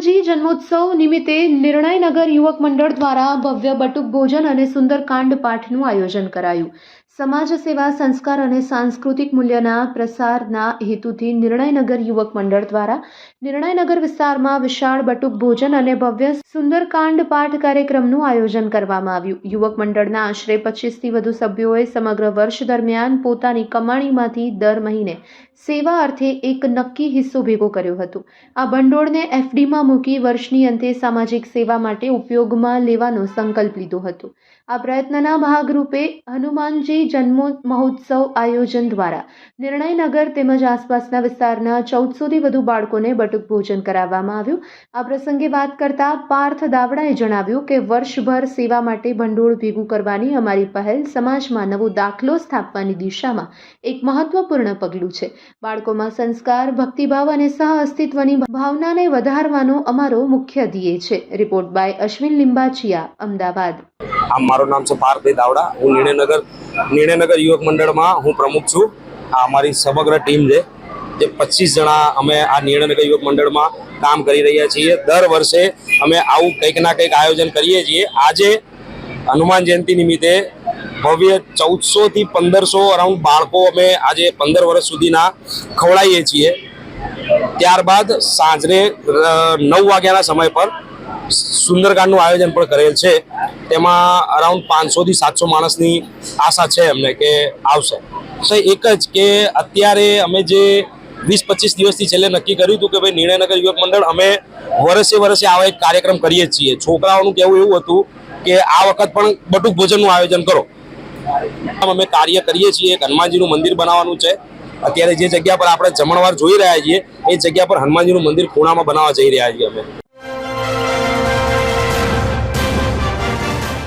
હનુમાનજી જન્મોત્સવ નિમિત્તે નિર્ણયનગર યુવક મંડળ દ્વારા ભવ્ય બટુક ભોજન અને સુંદરકાંડ પાઠનું આયોજન કરાયું। સમાજ સેવા, સંસ્કાર અને સાંસ્કૃતિક મૂલ્યના પ્રસારના હેતુથી નિર્ણયનગર યુવક મંડળ દ્વારા નિર્ણયનગર વિસ્તારમાં વિશાળ બટુક ભોજન અને ભવ્ય સુંદરકાંડ પાઠ કાર્યક્રમનું આયોજન કરવામાં આવ્યું। યુવક મંડળના આશરે 25થી વધુ સભ્યોએ સમગ્ર વર્ષ દરમિયાન પોતાની કમાણીમાંથી દર મહિને સેવા અર્થે એક નક્કી હિસ્સો ભેગો કર્યો હતો। આ ભંડોળને એફડીમાં મૂકી વર્ષની અંતે સામાજિક સેવા માટે ઉપયોગમાં લેવાનો સંકલ્પ લીધો હતો। આ પ્રયત્નના ભાગરૂપે હનુમાનજી જન્મ મહોત્સવ આયોજન દ્વારા નિર્ણયનગર તેમજ આસપાસના વિસ્તારના 1400થી વધુ બાળકોને બટુક ભોજન કરાવવામાં આવ્યું। આ પ્રસંગે વાત કરતા પાર્થ દાવડાએ જણાવ્યું કે વર્ષભર સેવા માટે ભંડોળ ભેગું કરવાની અમારી પહેલ સમાજમાં નવો દાખલો સ્થાપવાની દિશામાં એક મહત્વપૂર્ણ પગલું છે। બાળકોમાં સંસ્કાર, ભક્તિભાવ અને સહ-અસ્તિત્વની ભાવનાને વધારવાનો અમારો મુખ્ય ધ્યેય છે। Report by Ashwin Limbachiya, Ahmedabad. મારું નામ છે પાર્થભાઈ દાવડા। હું નિર્ણયનગર યુવક મંડળમાં હું પ્રમુખ છું। આ અમારી સમગ્ર ટીમ છે જે 25 જણા અમે આ નિર્ણયનગર યુવક મંડળમાં કામ કરી રહ્યા છીએ। દર વર્ષે અમે આવું કંઈક ના કંઈક આયોજન કરીએ છીએ। આજે હનુમાન જયંતિ નિમિત્તે ભવ્ય 1400 થી 1500 અરાઉન્ડ બાળકો અમે આજે 15 વર્ષ સુધીના ખવડાવીએ છીએ। ત્યારબાદ સાંજને 9 વાગ્યાના સમય પર સુંદરકાંડનું આયોજન પણ કરેલ છે। તેમાં અરાઉન્ડ 500 થી 700 માણસની આશા છે અમને કે આવશે। તો એક જ કે અત્યારે અમે જે 20-25 દિવસથી છેલ્લે નક્કી કર્યું હતું કે ભાઈ નિર્ણયનગર યુવક મંડળ અમે વર્ષે આવા એક કાર્યક્રમ કરીએ છીએ। છોકરાઓનું કહેવું એવું હતું કે આ વખત પણ બટુક ભોજનનું આયોજન કરો। અમે કાર્ય કરીએ છીએ। એક હનુમાનજીનું મંદિર બનાવવાનું છે। અત્યારે જે જગ્યા પર આપણે જમણવાર જોઈ રહ્યા છીએ એ જગ્યા પર હનુમાનજીનું મંદિર ખૂણામાં બનાવવા જઈ રહ્યા છીએ અમે।